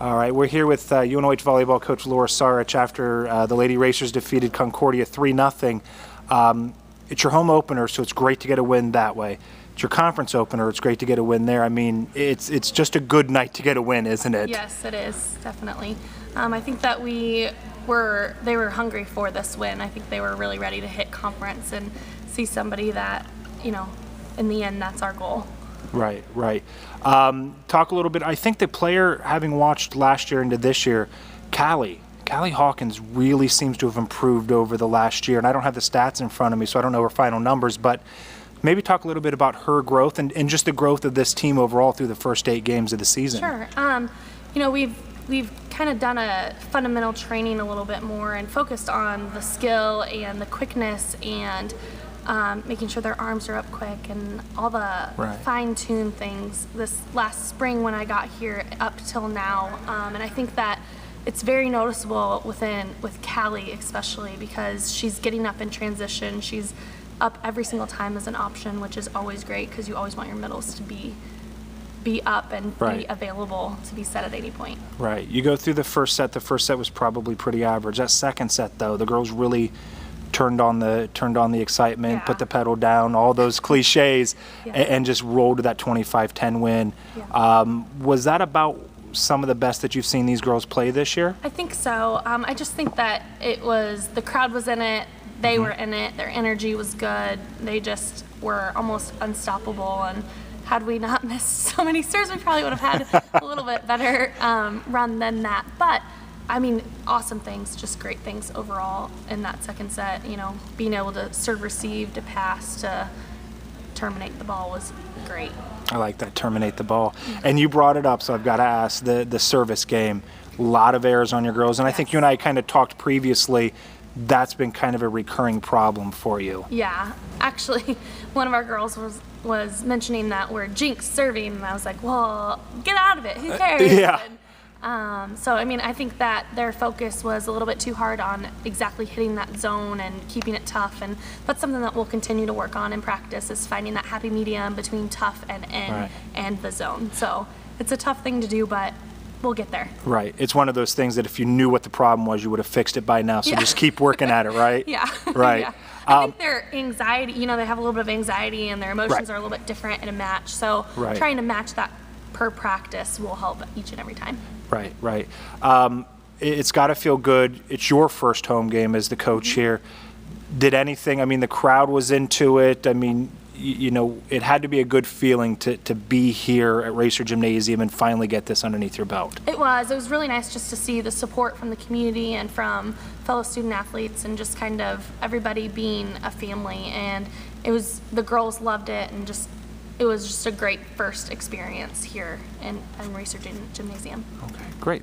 All right, we're here with UNOH volleyball coach Lora Sarich after the Lady Racers defeated Concordia 3-0. It's your home opener, so it's great to get a win that way. It's your conference opener, it's great to get a win there. I mean, it's just a good night to get a win, isn't it? Yes, it is, definitely. I think that they were hungry for this win. I think they were really ready to hit conference and see somebody that, in the end, that's our goal. Right. Talk a little bit. I think the player, having watched last year into this year, Callie Hawkins really seems to have improved over the last year. And I don't have the stats in front of me, so I don't know her final numbers, but maybe talk a little bit about her growth and just the growth of this team overall through the first 8 games of the season. Sure. We've kind of done a fundamental training a little bit more and focused on the skill and the quickness and making sure their arms are up quick and all the fine-tuned things this last spring when I got here up till now. And I think that it's very noticeable with Callie especially because she's getting up in transition. She's up every single time as an option, which is always great because you always want your middles to be up and be available to be set at any point. Right. You go through the first set. The first set was probably pretty average. That second set, though, the girls really turned on the excitement, put the pedal down, all those cliches, and just rolled to that 25-10 win. Was that about some of the best that you've seen these girls play this year? I think so. I just think that the crowd was in it, they were in it, their energy was good, they just were almost unstoppable, and had we not missed so many serves, we probably would have had a little bit better run than that. But I mean, awesome things, just great things overall in that second set. Being able to serve, receive, to pass, to terminate the ball was great. I like that, terminate the ball. And you brought it up, so I've got to ask, the service game, a lot of errors on your girls. And I think you and I kind of talked previously, that's been kind of a recurring problem for you. Yeah, actually, one of our girls was mentioning that we're jinx serving, and I was like, well, get out of it, who cares? So, I mean, I think that their focus was a little bit too hard on exactly hitting that zone and keeping it tough, and that's something that we'll continue to work on in practice, is finding that happy medium between tough and in and the zone. So it's a tough thing to do, but we'll get there. Right. It's one of those things that if you knew what the problem was, you would have fixed it by now, so just keep working at it, right? Right. Yeah. I think their anxiety, they have a little bit of anxiety, and their emotions are a little bit different in a match, so trying to match that per practice will help each and every time. Right. It's got to feel good. It's your first home game as the coach here. Did anything, the crowd was into it. It had to be a good feeling to be here at Racer Gymnasium and finally get this underneath your belt. It was really nice just to see the support from the community and from fellow student athletes and just kind of everybody being a family. And the girls loved it, and it was just a great first experience here in Racer Gymnasium. Okay, great.